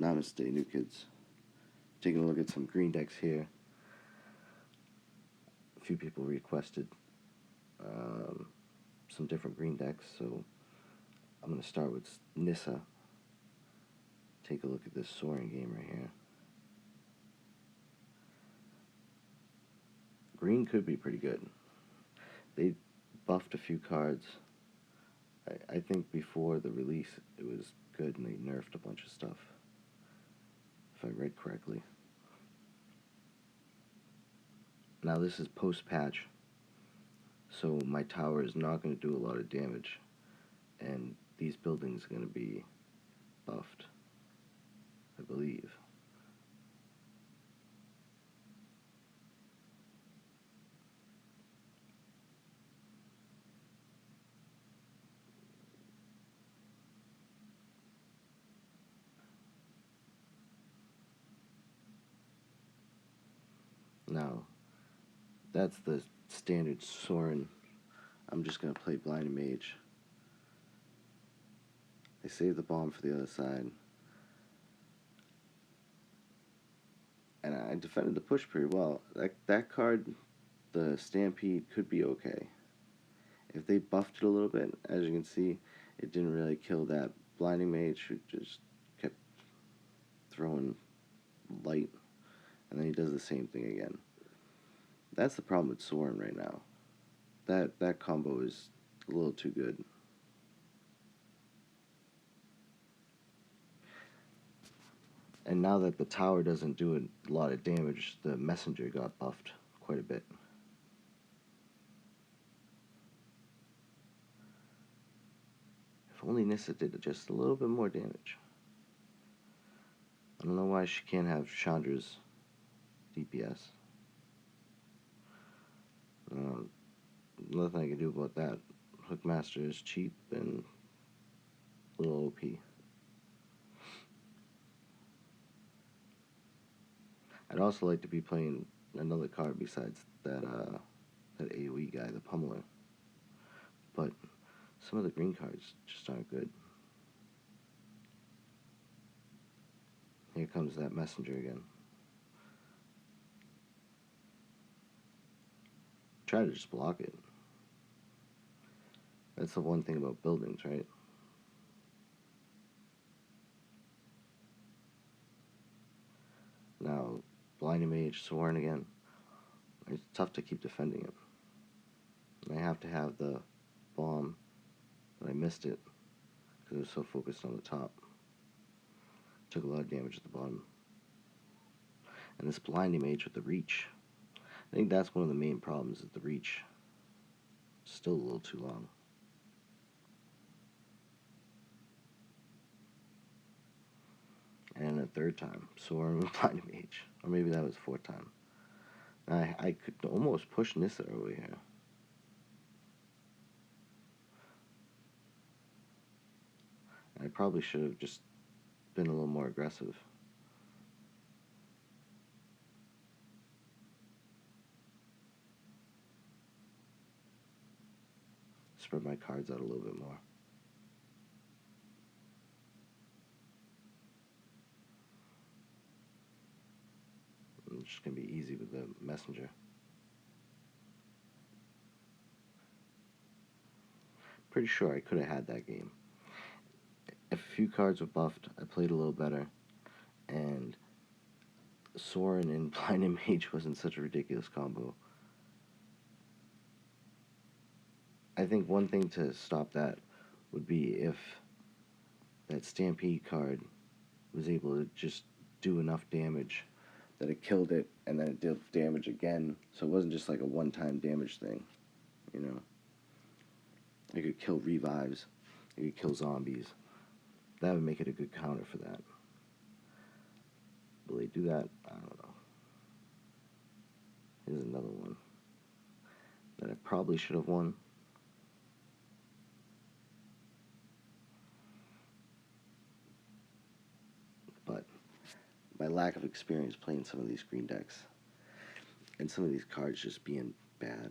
Namaste, new kids. Taking a look at some green decks here. A few people requested some different green decks, so I'm going to start with Nissa. Take a look at this Soaring game right here. Green could be pretty good. They buffed a few cards. I think before the release it was good, and they nerfed a bunch of stuff, if I read correctly. Now this is post-patch, so my tower is not going to do a lot of damage, and these buildings are going to be buffed, I believe. Now, that's the standard Sorin. I'm just going to play Blind Mage. I saved the bomb for the other side. And I defended the push pretty well. That card, the Stampede, could be okay. If they buffed it a little bit, as you can see, it didn't really kill that Blinding Mage, who just kept throwing light, and then he does the same thing again. That's the problem with Sorin right now. That combo is a little too good. And now that the tower doesn't do a lot of damage, the messenger got buffed quite a bit. If only Nissa did just a little bit more damage. I don't know why she can't have Chandra's DPS. Nothing I can do about that. Hookmaster is cheap and a little OP. I'd also like to be playing another card besides that AoE guy, the Pummeler. But some of the green cards just aren't good. Here comes that messenger again. Try to just block it. That's the one thing about buildings, right? Now, Blinding Mage, Sorin again. It's tough to keep defending it. I have to have the bomb, but I missed it because I was so focused on the top. Took a lot of damage at the bottom. And this Blinding Mage with the reach. I think that's one of the main problems, is the reach. Still a little too long. And a third time, Sorin with Blinding Mage. Or maybe that was the fourth time. I could almost push Nissa over here. I probably should have just been a little more aggressive. Spread my cards out a little bit more. It's just going to be easy with the messenger. Pretty sure I could have had that game. If a few cards were buffed, I played a little better, and Sorin and Blinding Mage wasn't such a ridiculous combo. I think one thing to stop that would be if that Stampede card was able to just do enough damage that it killed it, and then it did damage again, so it wasn't just like a one-time damage thing, you know? It could kill revives, it could kill zombies. That would make it a good counter for that. Will they do that? I don't know. Here's another one that I probably should have won. But my lack of experience playing some of these green decks, and some of these cards just being bad.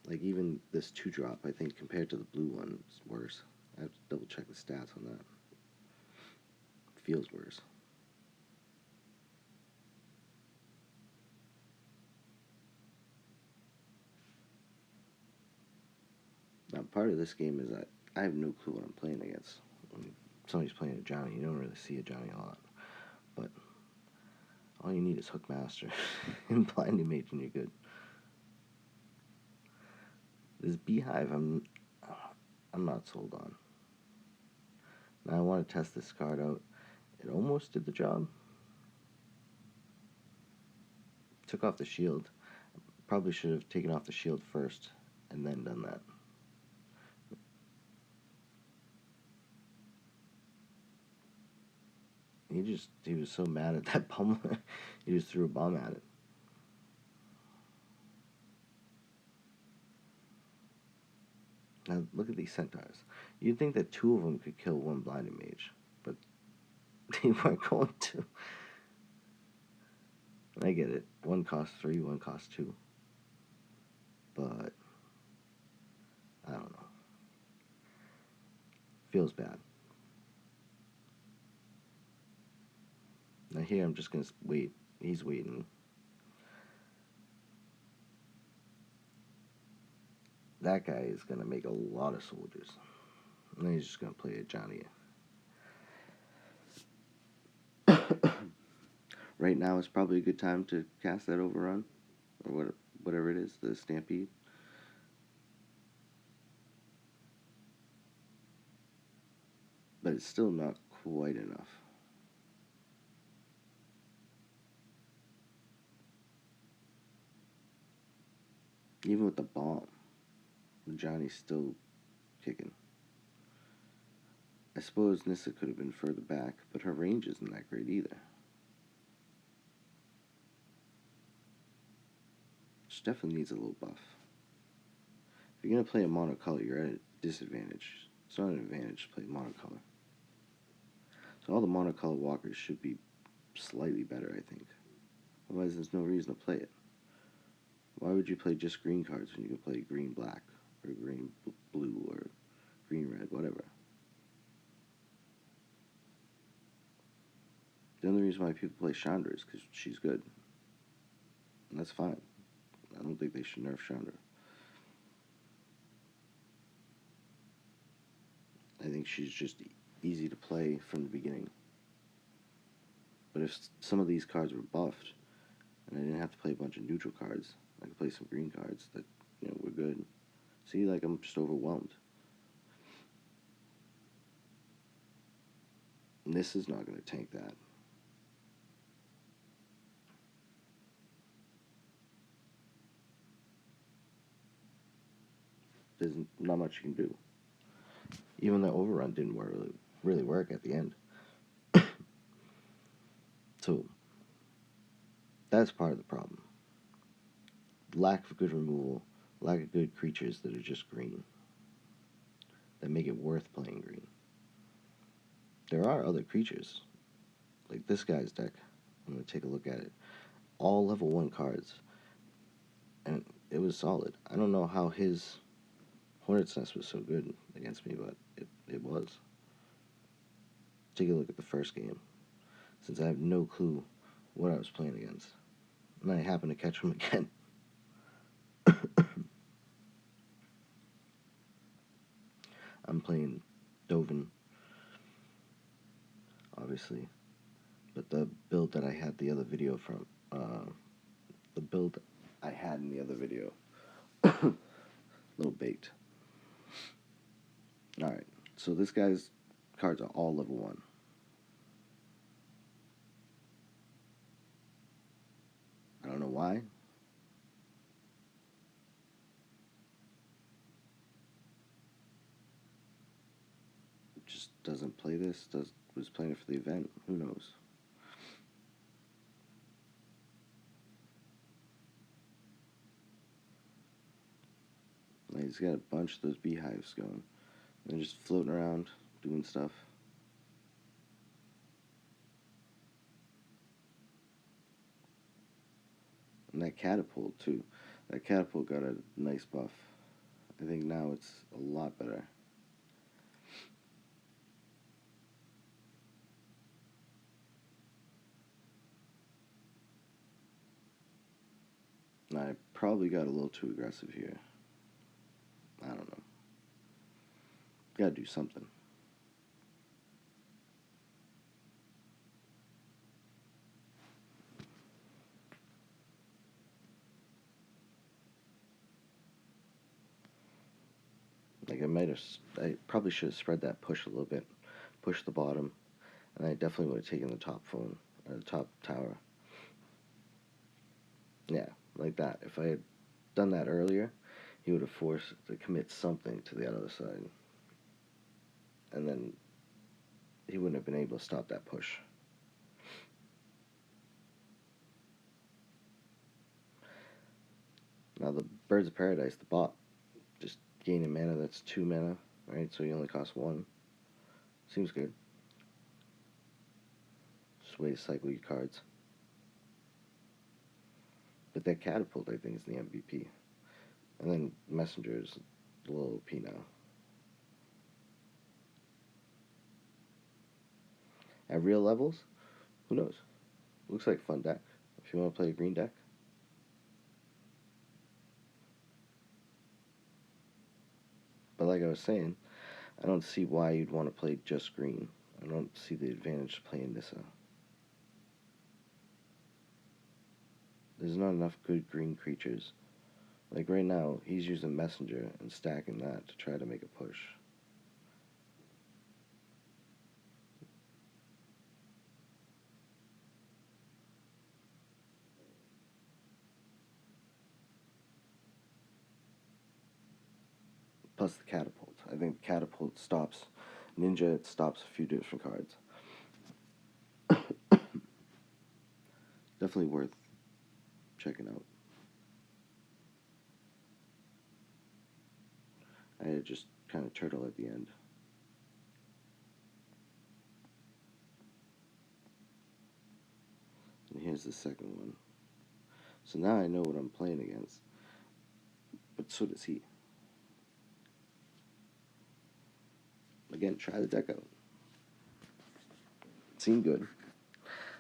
Like even this 2-drop, I think, compared to the blue one, is worse. I have to double check the stats on that. feels worse. Now, part of this game is that I have no clue what I'm playing against. When somebody's playing a Johnny, you don't really see a Johnny a lot. But all you need is Hook Master and Blinding Mage and you're good. This Beehive, I'm not sold on. Now I want to test this card out. It almost did the job. Took off the shield. Probably should have taken off the shield first and then done that. He was so mad at that pummel. He just threw a bomb at it. Now look at these centaurs. You'd think that two of them could kill one Blinding Mage, but they weren't going to. And I get it. One costs 3, one costs 2. But I don't know. Feels bad. Now here I'm just going to wait. He's waiting. That guy is going to make a lot of soldiers. And then he's just going to play a Johnny. Right now is probably a good time to cast that overrun. Or whatever it is, the Stampede. But it's still not quite enough. Even with the bomb, Johnny's still kicking. I suppose Nissa could have been further back, but her range isn't that great either. She definitely needs a little buff. If you're going to play a monocolor, you're at a disadvantage. It's not an advantage to play monocolor. So all the monocolor walkers should be slightly better, I think. Otherwise, there's no reason to play it. Why would you play just green cards when you can play green black, or green blue, or green red, whatever? The only reason why people play Chandra is because she's good. And that's fine. I don't think they should nerf Chandra. I think she's just easy to play from the beginning. But if some of these cards were buffed, and I didn't have to play a bunch of neutral cards, I could play some green cards that, were good. See, like, I'm just overwhelmed. And this is not going to tank that. There's not much you can do. Even the overrun didn't really work at the end. So, that's part of the problem. Lack of good removal, lack of good creatures that are just green, that make it worth playing green. There are other creatures, like this guy's deck. I'm going to take a look at it. All level 1 cards, and it was solid. I don't know how his Hornet's Nest was so good against me, but it was. Take a look at the first game, since I have no clue what I was playing against. And I happened to catch him again. I'm playing Dovin, obviously, but the build that I had the other video from, the build I had in the other video, a little baked. Alright, so this guy's cards are all level 1. I don't know why. Just doesn't play this, was playing it for the event, who knows. Like, he's got a bunch of those beehives going. They're just floating around, doing stuff. And that catapult, too. That catapult got a nice buff. I think now it's a lot better. I probably got a little too aggressive here. I don't know. Gotta do something. Like I probably should have spread that push a little bit, push the bottom, and I definitely would have taken the top phone, or the top tower. Yeah, like that. If I had done that earlier, he would have forced to commit something to the other side, and then he wouldn't have been able to stop that push. Now the Birds of Paradise, the bot, just gaining mana, that's 2 mana, right? So he only costs 1. Seems good. Just way to cycle your cards. But that Catapult, I think, is the MVP. And then Messenger is a little OP now. At real levels, who knows? Looks like a fun deck. If you want to play a green deck. But like I was saying, I don't see why you'd want to play just green. I don't see the advantage to playing Nissa. There's not enough good green creatures. Like right now, he's using Messenger and stacking that to try to make a push. Plus the Catapult. I think the Catapult stops Ninja, it stops a few different cards. Definitely worth checking out. I had just kind of turtle at the end. And here's the second one. So now I know what I'm playing against. But so does he. Again, try the deck out. It seemed good.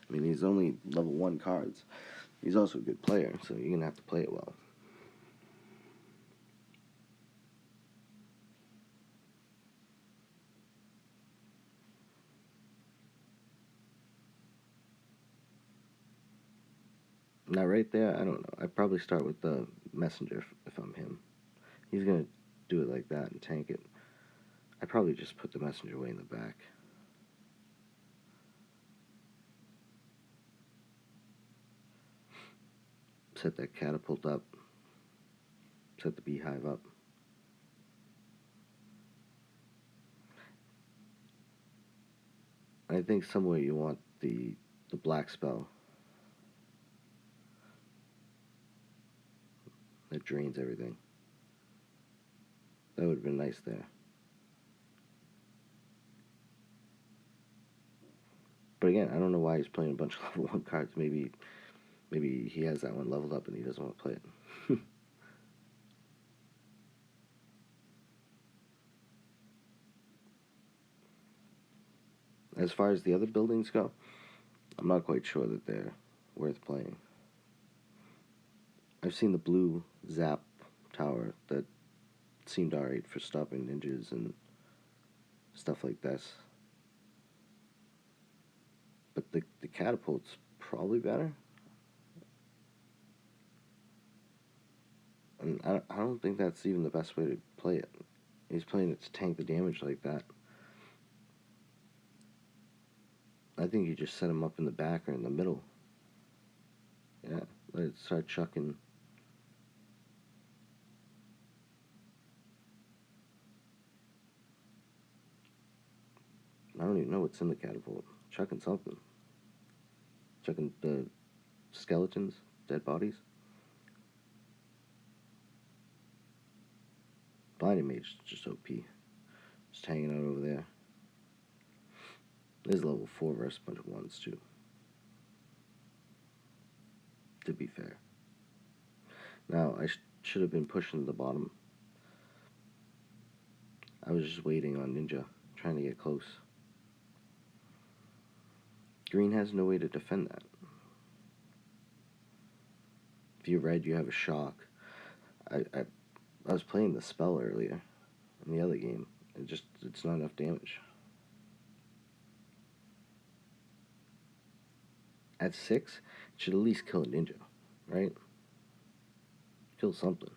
I mean, he's only level 1 cards. He's also a good player, so you're going to have to play it well. Now, right there, I don't know. I'd probably start with the Messenger if I'm him. He's going to do it like that and tank it. I'd probably just put the Messenger way in the back. Set that Catapult up. Set the Beehive up. I think somewhere you want the black spell that drains everything. That would have been nice there. But again, I don't know why he's playing a bunch of level 1 cards. Maybe he has that one leveled up and he doesn't want to play it. As far as the other buildings go, I'm not quite sure that they're worth playing. I've seen the blue Zap tower that seemed alright for stopping ninjas and stuff like this. But the Catapult's probably better. And I don't think that's even the best way to play it. He's playing it to tank the damage like that. I think you just set him up in the back or in the middle. Yeah, let it start chucking. I don't even know what's in the Catapult. Chucking something. Chucking the skeletons, dead bodies. Blinding Mage is just OP. Just hanging out over there. There's level 4 versus a bunch of 1s too. To be fair. Now, I should have been pushing the bottom. I was just waiting on Ninja, trying to get close. Green has no way to defend that. If you're red, you have a shock. I was playing the spell earlier in the other game. It's not enough damage. At 6, it should at least kill a ninja, right? Kill something.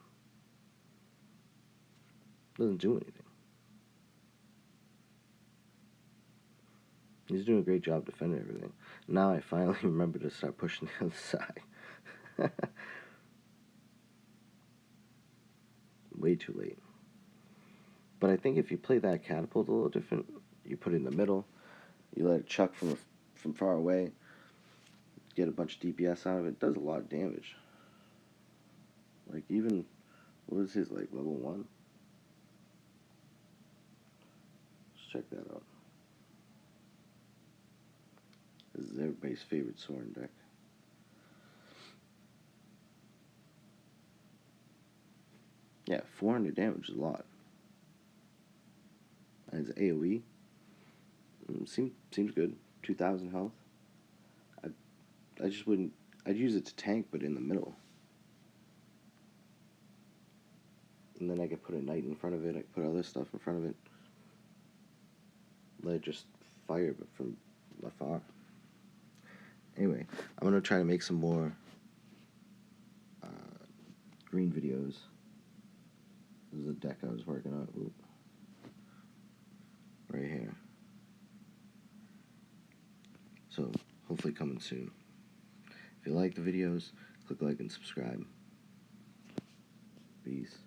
Doesn't do anything. He's doing a great job defending everything. Now I finally remember to start pushing the other side. Way too late. But I think if you play that catapult a little different, you put it in the middle, you let it chuck from far away, get a bunch of DPS out of it, it does a lot of damage. Like even, what was his, like level 1? Let's check that out. This is everybody's favorite Soren deck. Yeah, 400 damage is a lot. And his AoE seems good. 2,000 health. I just wouldn't. I'd use it to tank, but in the middle. And then I could put a knight in front of it. I could put other stuff in front of it. Let it just fire, but from afar. Anyway, I'm gonna try to make some more green videos. This is a deck I was working on. Ooh. Right here. So, hopefully coming soon. If you like the videos, click like and subscribe. Peace.